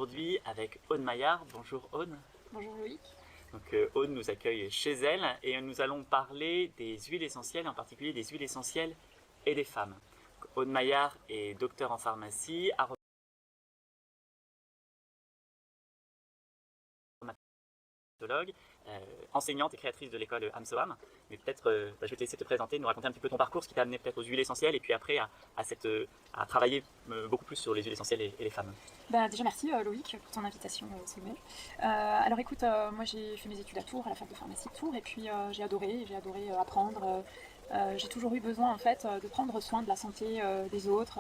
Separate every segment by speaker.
Speaker 1: Aujourd'hui avec Aude Maillard. Bonjour Aude.
Speaker 2: Bonjour Loïc.
Speaker 1: Donc Aude nous accueille chez elle et nous allons parler des huiles essentielles, en particulier des huiles essentielles et des femmes. Donc, Aude Maillard est docteur en pharmacie, aromatologue, enseignante et créatrice de l'école Amsoam. Mais peut-être, je vais te laisser te présenter, nous raconter un petit peu ton parcours, ce qui t'a amené peut-être aux huiles essentielles et puis après à travailler beaucoup plus sur les huiles essentielles et les femmes.
Speaker 2: Déjà merci Loïc pour ton invitation ce mail. Alors écoute, moi j'ai fait mes études à Tours, à la fac de pharmacie de Tours, et puis j'ai adoré apprendre. J'ai toujours eu besoin en fait de prendre soin de la santé des autres.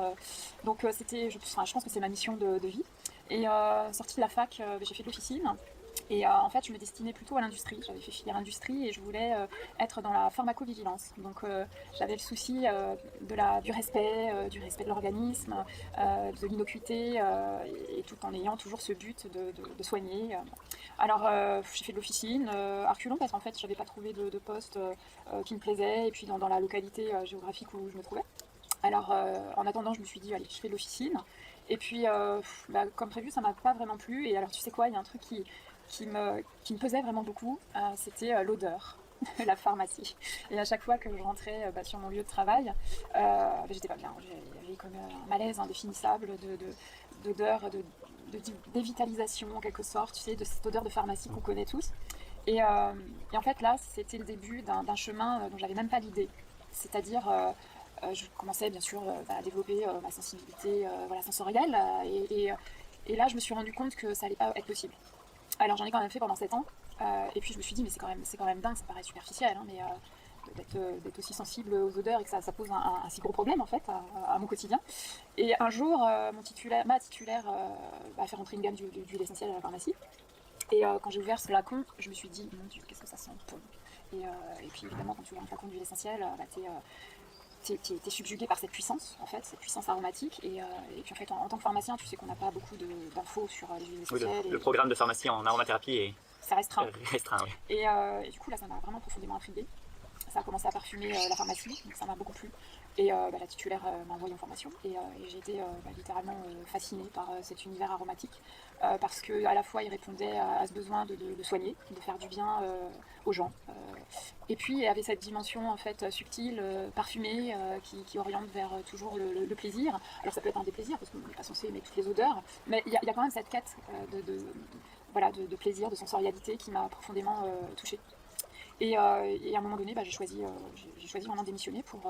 Speaker 2: Donc je pense que c'est ma mission de vie. Et sortie de la fac, j'ai fait de l'officine. Et en fait, je me destinais plutôt à l'industrie. J'avais fait filière industrie et je voulais être dans la pharmacovigilance. Donc j'avais le souci du respect de l'organisme, de l'innocuité, et tout en ayant toujours ce but de soigner. Alors j'ai fait de l'officine à reculons parce qu'en fait, je n'avais pas trouvé de poste qui me plaisait et puis dans la localité géographique où je me trouvais. Alors en attendant, je me suis dit, allez, je fais de l'officine. Et puis, comme prévu, ça m'a pas vraiment plu. Et alors, tu sais quoi, il y a un truc qui me pesait vraiment beaucoup, c'était l'odeur de la pharmacie. Et à chaque fois que je rentrais sur mon lieu de travail, j'étais pas bien. J'avais comme un malaise indéfinissable d'odeur, de dévitalisation en quelque sorte, tu sais, de cette odeur de pharmacie qu'on connaît tous. Et en fait, là, c'était le début d'un chemin dont j'avais même pas l'idée. C'est-à-dire, je commençais bien sûr à développer ma sensibilité sensorielle. Et là, je me suis rendu compte que ça allait pas être possible. Alors j'en ai quand même fait pendant 7 ans, et puis je me suis dit mais c'est quand même dingue, ça paraît superficiel, hein, mais d'être aussi sensible aux odeurs et que ça pose un si gros problème en fait à mon quotidien. Et un jour, ma titulaire a fait rentrer une gamme d'huile essentielle à la pharmacie, et quand j'ai ouvert ce flacon, je me suis dit mon Dieu, qu'est-ce que ça sent bon. Et puis évidemment quand tu ouvres un flacon d'huile essentielle, t'es subjugué par cette puissance aromatique, et puis en fait en tant que pharmacien tu sais qu'on n'a pas beaucoup d'infos sur les huiles essentielles.
Speaker 1: Oui, le programme de pharmacie en aromathérapie est
Speaker 2: restreint.
Speaker 1: Oui.
Speaker 2: Et du coup là ça m'a vraiment profondément intriguée. Ça a commencé à parfumer la pharmacie, donc ça m'a beaucoup plu. Et la titulaire m'a envoyé en formation, et j'ai été littéralement fascinée par cet univers aromatique, parce qu'à la fois il répondait à ce besoin de soigner, de faire du bien aux gens, et puis il y avait cette dimension en fait subtile, parfumée, qui oriente vers toujours le plaisir. Alors ça peut être un déplaisir parce qu'on n'est pas censé aimer toutes les odeurs, mais il y a quand même cette quête de plaisir, de sensorialité qui m'a profondément touchée. Et à un moment donné, j'ai choisi vraiment de démissionner pour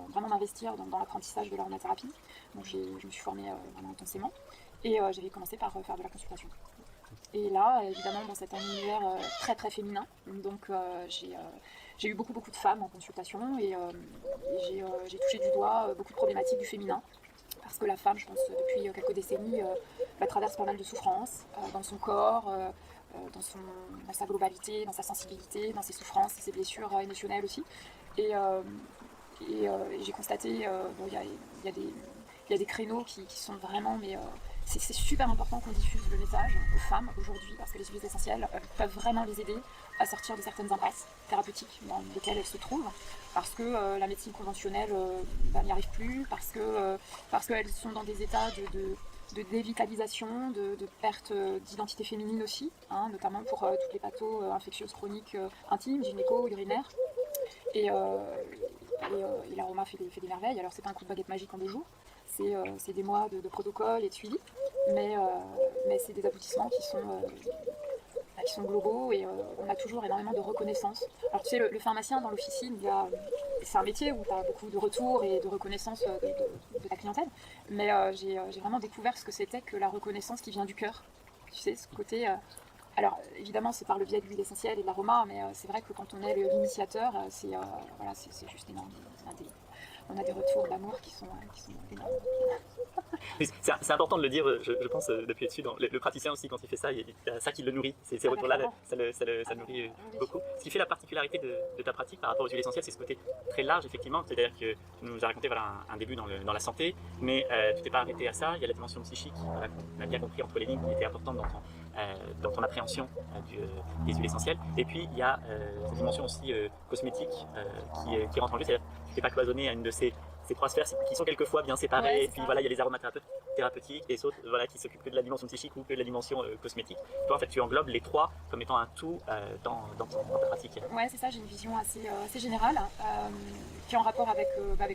Speaker 2: vraiment m'investir dans l'apprentissage de l'aromathérapie. Donc je me suis formée vraiment intensément, et j'avais commencé par faire de la consultation. Et là, évidemment, dans cet univers très très féminin, donc j'ai eu beaucoup de femmes en consultation, et j'ai touché du doigt beaucoup de problématiques du féminin. Parce que la femme, je pense, depuis quelques décennies, traverse pas mal de souffrances dans son corps, dans sa globalité, dans sa sensibilité, dans ses souffrances et ses blessures émotionnelles aussi. Et j'ai constaté, il y a des créneaux qui sont vraiment, mais c'est super important qu'on diffuse le message aux femmes aujourd'hui, parce que les huiles essentielles peuvent vraiment les aider à sortir de certaines impasses thérapeutiques dans lesquelles elles se trouvent, parce que la médecine conventionnelle n'y arrive plus, parce qu'elles sont dans des états de dévitalisation, de perte d'identité féminine aussi, hein, notamment pour toutes les pathos infectieuses chroniques intimes, gynéco, urinaires. Et l'aroma fait des merveilles. Alors c'est pas un coup de baguette magique en 2 jours, c'est des mois de protocole et de suivi, mais c'est des aboutissements qui sont globaux, et on a toujours énormément de reconnaissance. Alors tu sais, le pharmacien dans l'officine, c'est un métier où tu as beaucoup de retours et de reconnaissance de ta clientèle, mais j'ai vraiment découvert ce que c'était que la reconnaissance qui vient du cœur. Tu sais, ce côté... alors évidemment c'est par le biais de l'huile essentielle et de l'aroma, mais c'est vrai que quand on est l'initiateur, c'est juste énorme. On a des retours d'amour qui sont énormes.
Speaker 1: C'est important de le dire, je pense, depuis dessus. Le praticien aussi, quand il fait ça, il y a ça qui le nourrit. Ces retours-là, ça le nourrit beaucoup. Ce qui fait la particularité de ta pratique par rapport aux huiles essentielles, c'est ce côté très large, effectivement. C'est-à-dire que tu nous as raconté un début dans la santé, mais tu t'es pas arrêté à ça. Il y a la dimension psychique, qu'on a bien compris entre les lignes, qui était importante dans ton appréhension des huiles essentielles. Et puis, il y a cette dimension aussi cosmétique qui rentre en jeu. C'est-à-dire que tu n'es pas cloisonné à une de ces ces trois sphères qui sont quelquefois bien séparées.
Speaker 2: Ouais,
Speaker 1: Et puis
Speaker 2: ça.
Speaker 1: voilà, il y a les aromathérapeutes thérapeutiques et d'autres voilà, qui s'occupent que de la dimension psychique ou que de la dimension cosmétique. Toi, en fait, tu englobes les trois comme étant un tout dans ta pratique.
Speaker 2: Ouais, c'est ça, j'ai une vision assez générale qui est en rapport avec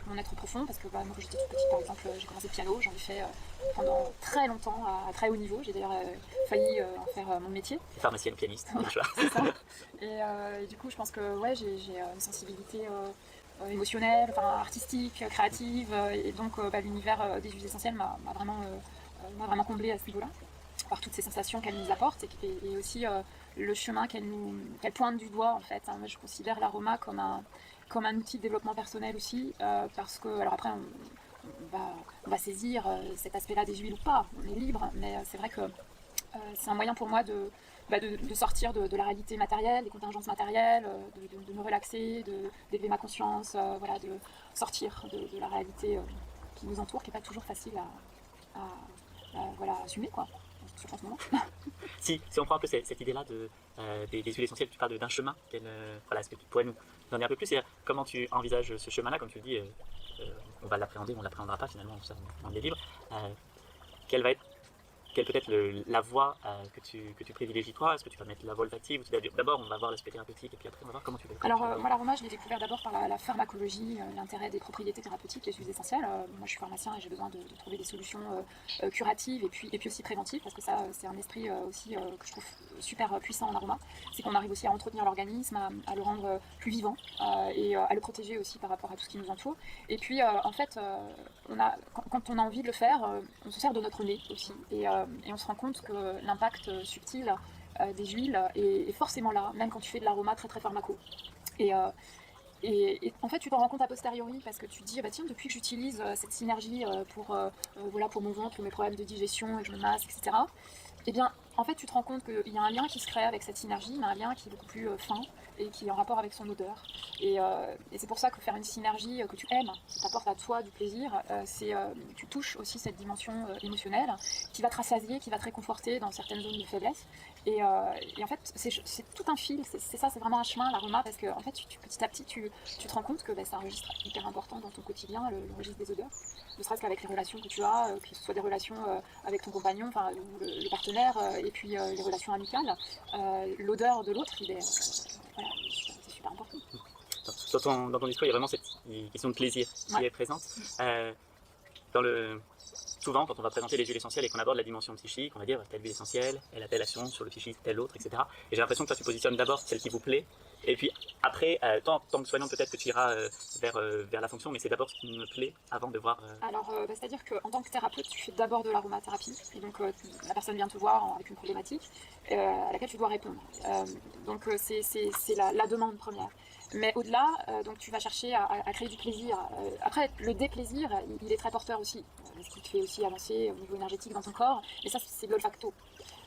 Speaker 2: mon être profond parce que moi quand j'étais toute petite par exemple j'ai commencé le piano, j'en ai fait pendant très longtemps à très haut niveau, j'ai d'ailleurs failli en faire mon métier.
Speaker 1: Pharmacienne, pianiste, bien choix.
Speaker 2: C'est ça. Et du coup je pense que ouais, j'ai une sensibilité émotionnelle, enfin, artistique, créative et donc l'univers des huiles essentielles m'a vraiment comblée à ce niveau-là par toutes ces sensations qu'elle nous apporte et aussi le chemin qu'elle pointe du doigt en fait. Hein. Moi je considère l'aroma comme un outil de développement personnel aussi parce que, alors après on va saisir cet aspect-là des huiles ou pas, on est libre, mais c'est vrai que c'est un moyen pour moi de sortir de la réalité matérielle, des contingences matérielles, de me relaxer, d'élever ma conscience, voilà, de sortir de la réalité qui nous entoure, qui n'est pas toujours facile à assumer, quoi, surtout en ce moment.
Speaker 1: Si on prend un peu cette idée-là des huiles essentielles, tu parles d'un chemin. Voilà, est-ce que tu pourrais nous donner un peu plus? Comment tu envisages ce chemin-là? Comme tu le dis, on va l'appréhender, on ne l'appréhendra pas finalement, on est libre. Quelle peut être la voie que tu privilégies toi? Est-ce que tu vas mettre la voie olfactive ou tu vas dire d'abord on va voir l'aspect thérapeutique et puis après on va voir comment tu veux.
Speaker 2: Alors moi l'aroma je l'ai découvert d'abord par la pharmacologie, l'intérêt des propriétés thérapeutiques des huiles essentielles. Moi je suis pharmacien et j'ai besoin de trouver des solutions curatives et puis aussi préventives parce que ça c'est un esprit aussi que je trouve super puissant en aroma. C'est qu'on arrive aussi à entretenir l'organisme, à le rendre plus vivant et à le protéger aussi par rapport à tout ce qui nous entoure. Et puis en fait quand on a envie de le faire, on se sert de notre nez aussi et on se rend compte que l'impact subtil des huiles est forcément là, même quand tu fais de l'aroma très très pharmaco. Et en fait, tu t'en rends compte a posteriori parce que tu te dis, bah tiens, depuis que j'utilise cette synergie pour mon ventre, mes problèmes de digestion, et que je me masse, etc. Eh bien, en fait, tu te rends compte qu'il y a un lien qui se crée avec cette synergie, mais un lien qui est beaucoup plus fin et qui est en rapport avec son odeur. Et c'est pour ça que faire une synergie que tu aimes, qui t'apporte à toi du plaisir, tu touches aussi cette dimension émotionnelle qui va te rassasier, qui va te réconforter dans certaines zones de faiblesse. Et en fait, c'est tout un fil, c'est ça, c'est vraiment un chemin, l'aroma, parce que en fait, petit à petit, tu te rends compte que c'est un registre hyper important dans ton quotidien, le registre des odeurs. Ne serait-ce qu'avec les relations que tu as, que ce soit des relations avec ton compagnon, ou le partenaire, et puis les relations amicales, l'odeur de l'autre, voilà, c'est super important.
Speaker 1: Dans ton discours, il y a vraiment cette question de plaisir qui est présente. Souvent, quand on va présenter les huiles essentielles et qu'on aborde la dimension psychique, on va dire telle huile essentielle, elle a telle action sur le psychique, telle autre, etc. Et j'ai l'impression que toi, tu positionnes d'abord celle qui vous plaît, et puis après, tant que soignant, peut-être que tu iras vers la fonction, mais c'est d'abord ce qui me plaît avant de voir.
Speaker 2: Alors, c'est-à-dire qu'en tant que thérapeute, tu fais d'abord de l'aromathérapie, et donc la personne vient te voir avec une problématique à laquelle tu dois répondre. Donc, c'est la demande première. Mais au-delà, donc tu vas chercher à créer du plaisir. Après, le déplaisir, il est très porteur aussi. Ce qui te fait aussi avancer au niveau énergétique dans ton corps. Et ça, c'est de l'olfacto.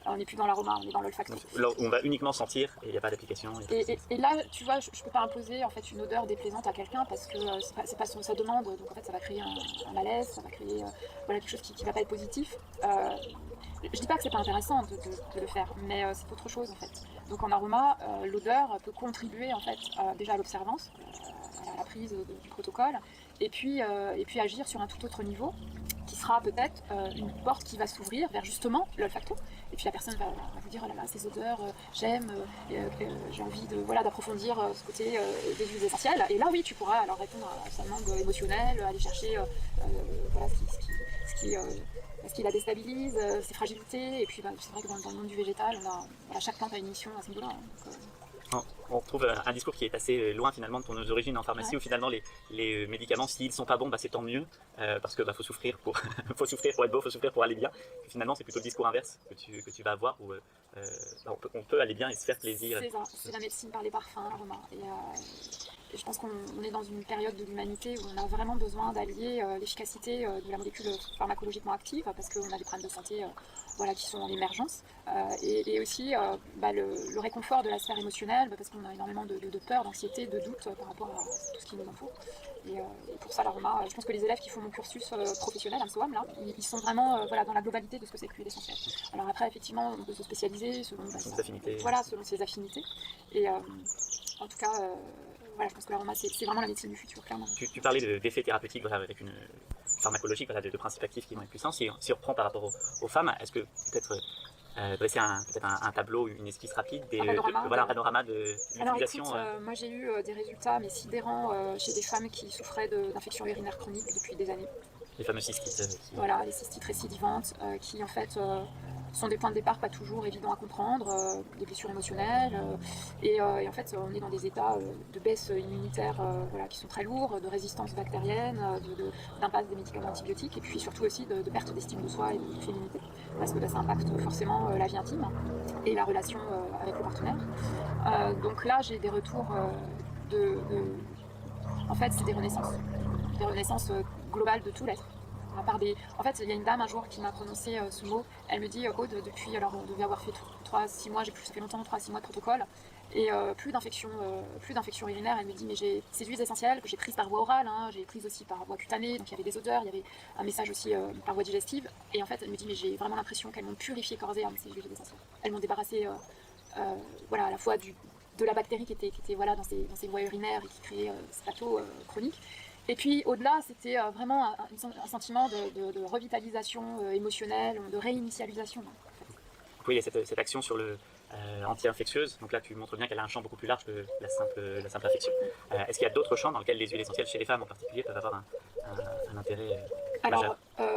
Speaker 2: On n'est plus dans l'aroma, on est dans l'olfacto.
Speaker 1: On va uniquement sentir et il n'y a pas d'application.
Speaker 2: Et là, tu vois, je ne peux pas imposer en fait une odeur déplaisante à quelqu'un parce que c'est pas sa demande. Donc en fait, ça va créer un malaise, ça va créer quelque chose qui ne va pas être positif. Je dis pas que c'est pas intéressant de le faire, mais c'est autre chose en fait. Donc en aroma, l'odeur peut contribuer en fait déjà à l'observance, à la prise du protocole, et puis agir sur un tout autre niveau, qui sera peut-être une porte qui va s'ouvrir vers justement l'olfacto. Et puis la personne va vous dire, oh là là, ces odeurs, j'aime, j'ai envie d'approfondir ce côté des huiles essentielles. Et là, oui, tu pourras alors répondre à sa demande émotionnelle, aller chercher ce qui la déstabilise, ses fragilités. Et puis c'est vrai que dans le monde du végétal, chaque plante a une mission à ce niveau-là.
Speaker 1: On retrouve un discours qui est assez loin finalement de ton origine en pharmacie, où finalement les médicaments, s'ils ne sont pas bons, c'est tant mieux, parce que faut souffrir pour faut souffrir pour être beau, faut souffrir pour aller bien. Et finalement, c'est plutôt le discours inverse que tu vas avoir, où on peut aller bien et se faire plaisir.
Speaker 2: C'est ça, c'est la médecine par les parfums, l'aroma. Et je pense qu'on est dans une période de l'humanité où on a vraiment besoin d'allier l'efficacité de la molécule pharmacologiquement active, parce qu'on a des problèmes de santé qui sont en émergence, et aussi le réconfort de la sphère émotionnelle, parce qu'on a énormément de peur, d'anxiété, de doute par rapport à tout ce qui nous entoure. Et pour ça, l'aroma, je pense que les élèves qui font mon cursus professionnel, AMSOAM, là, ils sont vraiment dans la globalité de ce que c'est que l'huile essentielle. Alors après, effectivement, on peut se spécialiser selon ses affinités. Et en tout cas, voilà, je pense que l'aroma, c'est vraiment la médecine du futur, clairement.
Speaker 1: Tu parlais d'effets thérapeutiques voilà, avec une pharmacologie, voilà, de principes actifs qui vont être puissants. Si on reprend par rapport aux femmes, est-ce que peut-être dresser un tableau, une esquisse rapide, voilà, un panorama de
Speaker 2: Alors
Speaker 1: l'utilisation
Speaker 2: écoute, moi j'ai eu des résultats mais sidérants chez des femmes qui souffraient d'infections urinaires chroniques depuis des années.
Speaker 1: les fameux cystites
Speaker 2: Voilà, les cystites récidivantes qui en fait sont des points de départ pas toujours évidents à comprendre, des blessures émotionnelles et en fait on est dans des états de baisse immunitaire voilà, qui sont très lourds, de résistance bactérienne, d'impasse des médicaments antibiotiques et puis surtout aussi de perte d'estime de soi et de féminité parce que ça impacte forcément la vie intime et la relation avec le partenaire. Donc là j'ai des retours en fait c'est des renaissances globales de tout l'être. En fait, il y a une dame un jour qui m'a prononcé ce mot. Elle me dit Aude, depuis, alors on devait avoir fait 3-6 mois, ça fait longtemps, 3-6 mois de protocole, et plus d'infection urinaire. Elle me dit mais j'ai ces huiles essentielles que j'ai prises par voie orale, hein, j'ai prises aussi par voie cutanée, donc il y avait des odeurs, il y avait un message aussi par voie digestive. Et en fait, elle me dit mais j'ai vraiment l'impression qu'elles m'ont purifié corps et âme ces huiles essentielles. Elles m'ont débarrassé, voilà, à la fois de la bactérie qui était voilà, dans ces voies urinaires et qui créait ce plateau chronique. Et puis au-delà, c'était vraiment un sentiment de revitalisation émotionnelle, de réinitialisation.
Speaker 1: Oui, il y a cette action sur le anti-infectieuse. Donc là, tu montres bien qu'elle a un champ beaucoup plus large que la simple infection. Est-ce qu'il y a d'autres champs dans lesquels les huiles essentielles, chez les femmes en particulier, peuvent avoir un intérêt majeur?
Speaker 2: Alors,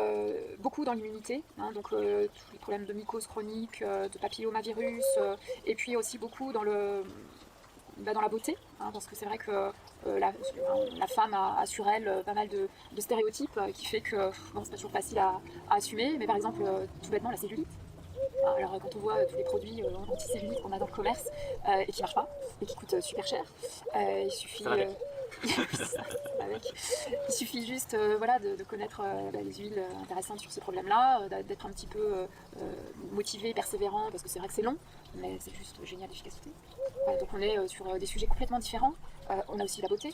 Speaker 2: beaucoup dans l'immunité, hein, donc tous les problèmes de mycose chronique, de papillomavirus, et puis aussi beaucoup dans la beauté, hein, parce que c'est vrai que la femme a sur elle pas mal de stéréotypes qui fait que bon, c'est pas toujours facile à assumer, mais par exemple, tout bêtement, la cellulite. Alors quand on voit tous les produits anti-cellulites qu'on a dans le commerce et qui marchent pas, et qui coûtent super cher, il suffit... Il suffit juste voilà, de connaître les huiles intéressantes sur ce problème-là, d'être un petit peu motivé, persévérant, parce que c'est vrai que c'est long, mais c'est juste génial d'efficacité. Donc on est sur des sujets complètement différents. On a aussi la beauté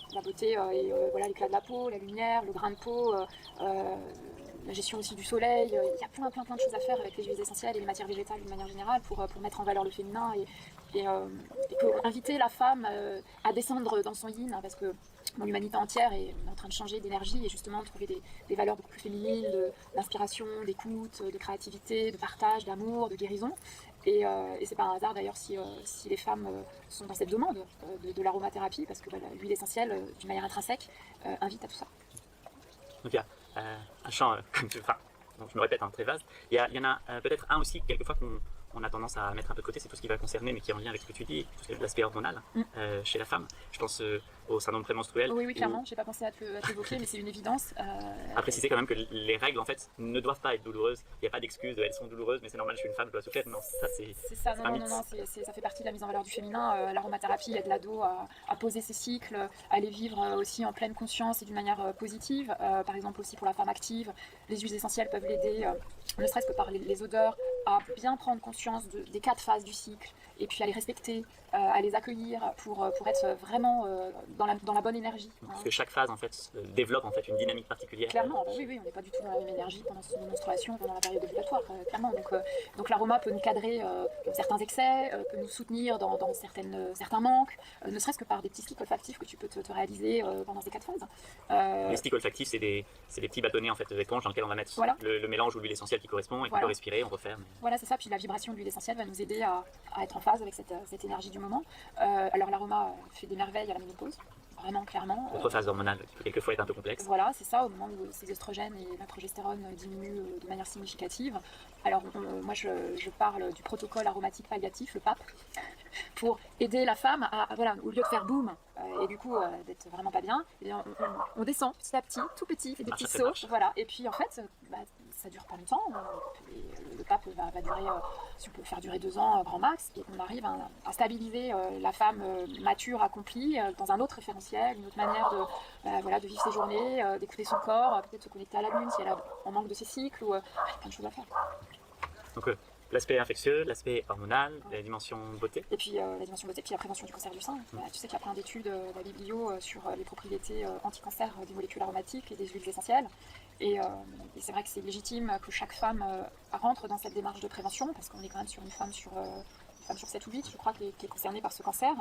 Speaker 2: et voilà, l'éclat de la peau, la lumière, le grain de peau, la gestion aussi du soleil. Il y a plein de choses à faire avec les huiles essentielles et les matières végétales d'une manière générale pour mettre en valeur le féminin et pour inviter la femme à descendre dans son yin, hein, parce que l'humanité entière est en train de changer d'énergie et justement de trouver des valeurs beaucoup plus féminines, d'inspiration, d'écoute, de créativité, de partage, d'amour, de guérison. Et c'est pas un hasard d'ailleurs si les femmes sont dans cette demande de l'aromathérapie, parce que l'huile essentielle, d'une manière intrinsèque, invite à tout ça.
Speaker 1: Donc il y a un champ, enfin, je me répète, très vaste. Il y en a peut-être un aussi, quelquefois, qu'on a tendance à mettre un peu de côté, c'est tout ce qui va concerner, mais qui est en lien avec ce que tu dis, l'aspect hormonal chez la femme. Je pense au syndrome prémenstruel.
Speaker 2: Oui, clairement, j'ai pas pensé à te l'évoquer, mais c'est une évidence.
Speaker 1: À préciser quand même que les règles, en fait, ne doivent pas être douloureuses. Il n'y a pas d'excuse, elles sont douloureuses, mais c'est normal, je suis une femme, je dois souffrir. Non, ça c'est
Speaker 2: ça, non, ça fait partie de la mise en valeur du féminin. L'aromathérapie aide l'ado à poser ses cycles, à les vivre aussi en pleine conscience et d'une manière positive. Par exemple aussi pour la femme active, les huiles essentielles peuvent l'aider, ne serait-ce que par les odeurs, à bien prendre conscience des 4 phases du cycle et puis à les respecter, à les accueillir pour être vraiment dans la bonne énergie.
Speaker 1: Parce que chaque phase en fait développe en fait une dynamique particulière.
Speaker 2: Clairement, oui, on n'est pas du tout dans la même énergie pendant son menstruation, pendant la période ovulatoire, clairement. Donc l'aroma peut nous cadrer certains excès, peut nous soutenir dans certains manques, ne serait-ce que par des petits sticks olfactifs que tu peux te réaliser pendant ces 4 phases.
Speaker 1: Les sticks olfactifs, c'est des petits bâtonnets en fait d'éponge dans lesquels on va mettre le mélange ou l'huile essentielle qui correspond et qu'on peut respirer, on referme.
Speaker 2: Voilà, c'est ça. Puis la vibration de l'huile essentielle va nous aider à être en phase avec cette énergie du moment. Alors l'aroma fait des merveilles à la ménopause. Vraiment, clairement.
Speaker 1: Autre phase hormonale qui peut quelquefois être un peu complexe.
Speaker 2: Voilà, c'est ça, au moment où ces oestrogènes et la progestérone diminuent de manière significative. Alors, moi, je parle du protocole aromatique palliatif, le PAP, pour aider la femme à, voilà, au lieu de faire boum, et du coup, d'être vraiment pas bien, et on descend petit à petit, tout petit, fait des petits sauts, voilà. Et puis, en fait, ça dure pas longtemps. Le PAP va durer, si on peut le faire durer 2 ans, grand max, et on arrive à stabiliser la femme mature, accomplie, dans un autre référentiel, une autre manière de vivre ses journées, d'écouter son corps, peut-être se connecter à la lune si elle est en manque de ses cycles, ou plein de choses à faire.
Speaker 1: Donc l'aspect infectieux, l'aspect hormonal, la dimension beauté.
Speaker 2: Et puis la dimension beauté, puis la prévention du cancer du sein. Tu sais qu'il y a plein d'études de la biblio sur les propriétés anti-cancer des molécules aromatiques et des huiles essentielles. Et c'est vrai que c'est légitime que chaque femme rentre dans cette démarche de prévention, parce qu'on est quand même sur une femme sur femme sur 7 ou 8, je crois, qui est concernée par ce cancer.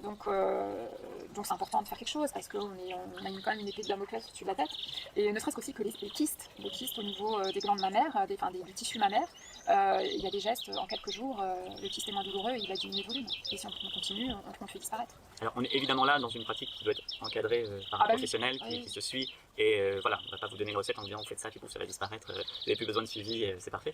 Speaker 2: Donc c'est important de faire quelque chose parce qu'on a quand même une épée de Damoclès au-dessus de la tête. Et ne serait-ce qu'aussi que les kystes au niveau des glandes mammaires, du tissu mammaire, il y a des gestes, en quelques jours, le kyste est moins douloureux et il va diminuer de volume. Et si on continue, on le fait disparaître.
Speaker 1: Alors on est évidemment là dans une pratique qui doit être encadrée par un professionnel qui se suit. Et voilà, on ne va pas vous donner une recette en disant vous faites ça, puis ça va disparaître, vous n'avez plus besoin de suivi, c'est parfait.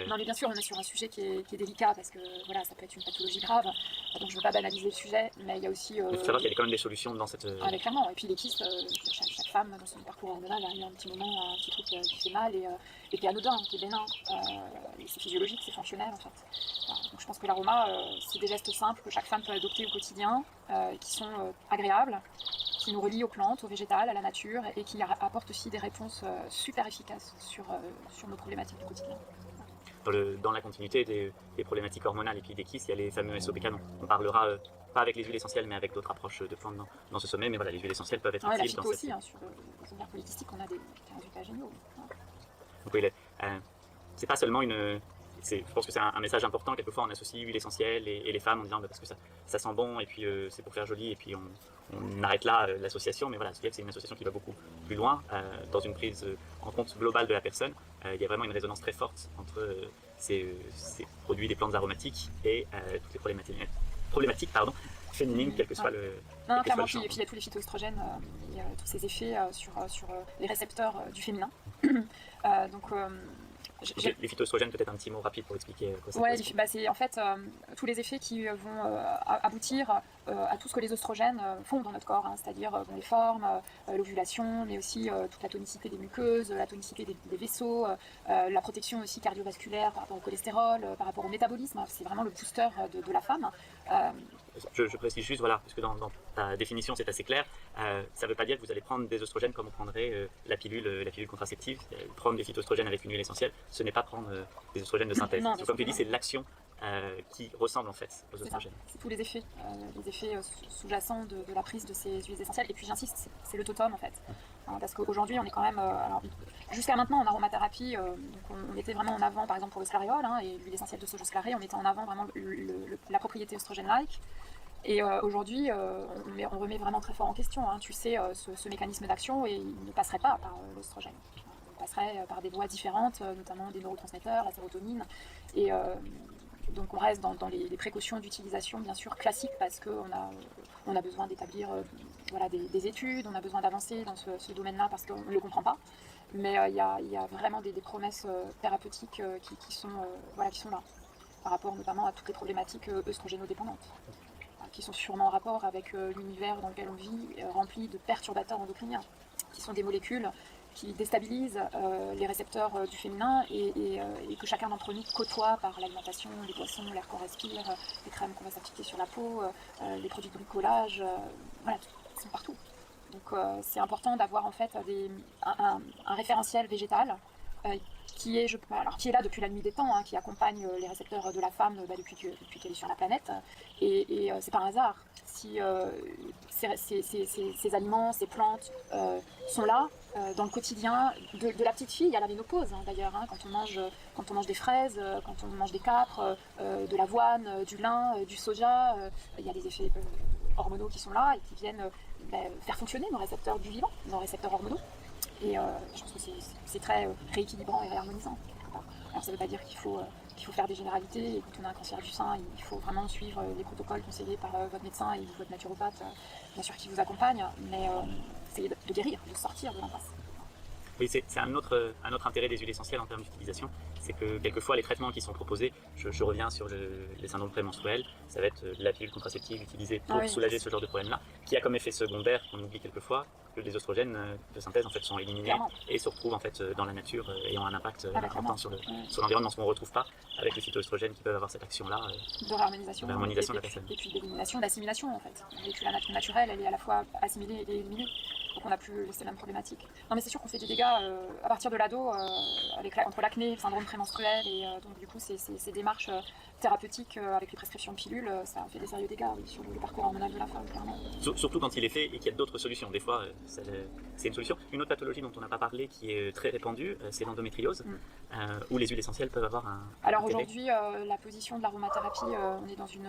Speaker 2: Non mais bien sûr, on est sur un sujet qui est délicat parce que voilà, ça peut être une pathologie grave, donc je ne veux pas banaliser le sujet, mais il y a aussi...
Speaker 1: Il faut savoir qu'il y a quand même des solutions dans cette...
Speaker 2: Ah mais clairement, et puis les kystes, chaque femme dans son parcours hormonal arrive à un petit moment à un petit truc qui fait mal et qui est anodin, qui est bénin, c'est physiologique, c'est fonctionnel en fait. Voilà. Donc je pense que l'aroma, c'est des gestes simples que chaque femme peut adopter au quotidien, qui sont agréables, qui nous relient aux plantes, au végétal, à la nature et qui apportent aussi des réponses super efficaces sur nos problématiques du quotidien.
Speaker 1: Dans la continuité des problématiques hormonales et puis des kystes, il y a les fameux SOPK. On parlera pas avec les huiles essentielles mais avec d'autres approches de plantes dans ce sommet. Mais voilà, les huiles essentielles peuvent être utiles.
Speaker 2: La phyto aussi, sur les ovaires polykystiques, on a des résultats géniaux.
Speaker 1: Donc oui, c'est pas seulement une... Je pense que c'est un message important. Quelquefois, on associe huile essentielle et les femmes en disant parce que ça sent bon et puis c'est pour faire joli et puis on arrête là l'association. Mais voilà, c'est une association qui va beaucoup plus loin dans une prise en compte globale de la personne. Il y a vraiment une résonance très forte entre ces produits des plantes aromatiques et toutes les problématiques féminines, quel que soit le...
Speaker 2: Non, clairement, puis il y a tous les phytoestrogènes, il y a tous ces effets sur les récepteurs du féminin.
Speaker 1: Les phytoestrogènes, peut-être un petit mot rapide pour expliquer quoi ça
Speaker 2: c'est en fait tous les effets qui vont aboutir à tout ce que les oestrogènes font dans notre corps, c'est-à-dire les formes, l'ovulation, mais aussi toute la tonicité des muqueuses, la tonicité des vaisseaux, la protection aussi cardiovasculaire par rapport au cholestérol, par rapport au métabolisme. C'est vraiment le booster de la femme.
Speaker 1: Je précise juste, voilà, parce que dans ta définition c'est assez clair, ça ne veut pas dire que vous allez prendre des oestrogènes comme on prendrait la pilule contraceptive. Prendre des phytoestrogènes avec une huile essentielle, ce n'est pas prendre des oestrogènes de synthèse.
Speaker 2: Non,
Speaker 1: comme tu dis, c'est l'action qui ressemble en fait aux oestrogènes.
Speaker 2: C'est tous les effets sous-jacents de la prise de ces huiles essentielles. Et puis j'insiste, c'est le totem en fait. Parce qu'aujourd'hui on est quand même, jusqu'à maintenant en aromathérapie, donc on était vraiment en avant par exemple pour le sclaréol et l'huile essentielle de soja sclarée, on était en avant vraiment la propriété oestrogène-like. Et aujourd'hui, on remet vraiment très fort en question, tu sais, ce mécanisme d'action et il ne passerait pas par l'oestrogène. Il passerait par des voies différentes, notamment des neurotransmetteurs, la sérotonine. Et donc on reste dans les précautions d'utilisation bien sûr classiques parce qu'on a besoin d'établir des études, on a besoin d'avancer dans ce domaine-là parce qu'on ne le comprend pas. Mais il y a vraiment des promesses thérapeutiques qui sont là, par rapport notamment à toutes les problématiques œstrogénodépendantes, qui sont sûrement en rapport avec l'univers dans lequel on vit, rempli de perturbateurs endocriniens, qui sont des molécules qui déstabilisent les récepteurs du féminin et que chacun d'entre nous côtoie par l'alimentation, les boissons, l'air qu'on respire, les crèmes qu'on va s'appliquer sur la peau, les produits de bricolage, ils sont partout. Donc c'est important d'avoir en fait un référentiel végétal qui est là depuis la nuit des temps, qui accompagne les récepteurs de la femme depuis qu'elle est sur la planète. Et c'est par hasard si ces aliments, ces plantes sont là dans le quotidien de la petite fille à la ménopause d'ailleurs. Quand on mange des fraises, quand on mange des capres, de l'avoine, du lin, du soja, il y a des effets hormonaux qui sont là et qui viennent faire fonctionner nos récepteurs du vivant, nos récepteurs hormonaux. Et je pense que c'est très rééquilibrant et réharmonisant. Alors ça ne veut pas dire qu'il faut faire des généralités et quand on a un cancer du sein, il faut vraiment suivre les protocoles conseillés par votre médecin et votre naturopathe, bien sûr qui vous accompagne, mais c'est de guérir, de sortir de l'impasse.
Speaker 1: Oui, c'est un autre intérêt des huiles essentielles en termes d'utilisation, c'est que quelquefois les traitements qui sont proposés, je reviens sur les syndromes prémenstruels, ça va être la pilule contraceptive utilisée pour soulager ce genre de problème-là, qui a comme effet secondaire, qu'on oublie quelquefois, que les oestrogènes de synthèse en fait sont éliminés et se retrouvent en fait dans la nature et ont un impact important sur l'environnement, ce qu'on ne retrouve pas avec les phytoestrogènes qui peuvent avoir cette action-là
Speaker 2: de réharmonisation
Speaker 1: de la personne.
Speaker 2: Et puis d'élimination, d'assimilation en fait. La nature naturelle, elle est à la fois assimilée et éliminée. donc on n'a plus ces mêmes problématiques. Non mais c'est sûr qu'on fait des dégâts à partir de l'ado, entre l'acné, le syndrome prémenstruel, et donc du coup ces démarches thérapeutiques avec les prescriptions de pilules, ça fait des sérieux dégâts sur le parcours hormonal de la femme, clairement.
Speaker 1: Surtout quand il est fait et qu'il y a d'autres solutions. Des fois, c'est une solution. Une autre pathologie dont on n'a pas parlé, qui est très répandue, c'est l'endométriose, où les huiles essentielles peuvent avoir un...
Speaker 2: Alors aujourd'hui, la position de l'aromathérapie, on est dans une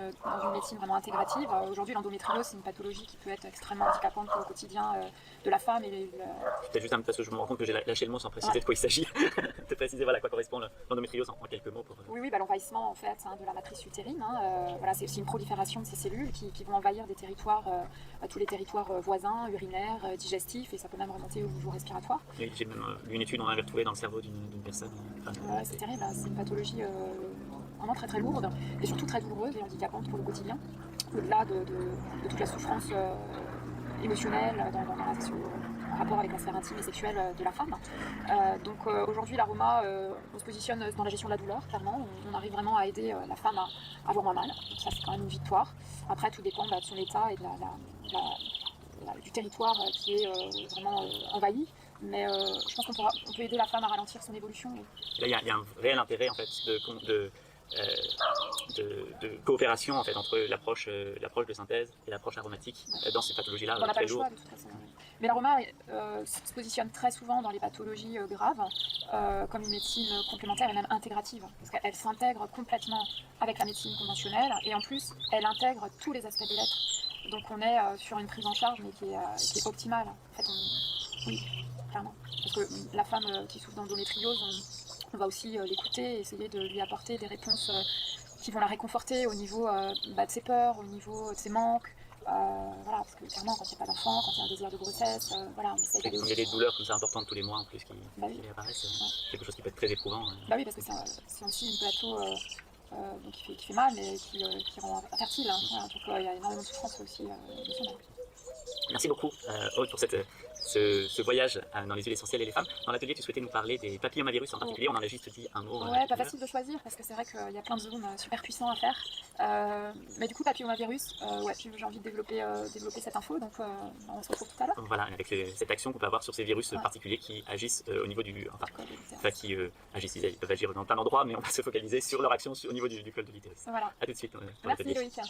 Speaker 2: médecine vraiment intégrative. Aujourd'hui, l'endométriose, c'est une pathologie qui peut être extrêmement handicapante pour le quotidien de la femme.
Speaker 1: Peut-être juste parce que je me rends compte que j'ai lâché le mot sans préciser de quoi il s'agit. De préciser à quoi correspond l'endométriose en quelques mots.
Speaker 2: Oui, l'envahissement en fait de la matrice utérine. Voilà, c'est une prolifération de ces cellules qui vont envahir des territoires, tous les territoires voisins, urinaires, digestifs, et ça peut même remonter au niveau respiratoire.
Speaker 1: Oui, j'ai même lu une étude, on avait retrouvé dans le cerveau d'une personne.
Speaker 2: Ouais, c'est terrible, hein. C'est une pathologie vraiment très très lourde et surtout très douloureuse et handicapante pour le quotidien, au-delà de toute la souffrance émotionnelle en rapport avec la sphère intime et sexuelle de la femme. Donc aujourd'hui l'aroma, on se positionne dans la gestion de la douleur, clairement. On arrive vraiment à aider la femme à avoir moins mal, donc ça c'est quand même une victoire. Après tout dépend de son état et du territoire qui est vraiment envahi. Mais je pense qu'on peut aider la femme à ralentir son évolution.
Speaker 1: Là, il y a un réel intérêt en fait de coopération en fait entre l'approche de synthèse et l'approche aromatique dans ces pathologies-là.
Speaker 2: On n'a pas le choix de toute façon. Mais l'aroma se positionne très souvent dans les pathologies graves comme une médecine complémentaire et même intégrative, parce qu'elle s'intègre complètement avec la médecine conventionnelle et en plus elle intègre tous les aspects de l'être. Donc on est sur une prise en charge mais qui est optimale. En fait, oui, clairement. Parce que la femme qui souffre d'endométriose, on va aussi l'écouter, essayer de lui apporter des réponses qui vont la réconforter au niveau de ses peurs, au niveau de ses manques. Voilà, parce que clairement, quand il n'y a pas d'enfant, quand il y a un désir de grossesse, voilà, on essaye d'aller
Speaker 1: Il y a des douleurs comme ça importantes tous les mois en plus qui apparaissent, quelque chose qui peut être très éprouvant.
Speaker 2: Bah oui, parce que c'est aussi une plateau donc qui fait mal, mais qui rend infertile. Hein. Voilà, donc il y a énormément de souffrance aussi émotionnelle.
Speaker 1: Merci beaucoup, Aude, pour ce voyage dans les huiles essentielles et les femmes. Dans l'atelier, tu souhaitais nous parler des papillomavirus en particulier. On en a juste dit un mot.
Speaker 2: Ouais, pas facile de choisir parce que c'est vrai qu'il y a plein de zones super puissants à faire. Mais du coup, papillomavirus, j'ai envie de développer cette info, donc on se retrouve tout à l'heure.
Speaker 1: Voilà, avec cette action qu'on peut avoir sur ces virus particuliers qui agissent au niveau du... qui agissent, ils peuvent agir dans plein d'endroits, mais on va se focaliser sur leur action au niveau du col de l'utérus.
Speaker 2: Voilà.
Speaker 1: A tout de suite.
Speaker 2: Merci Loïc.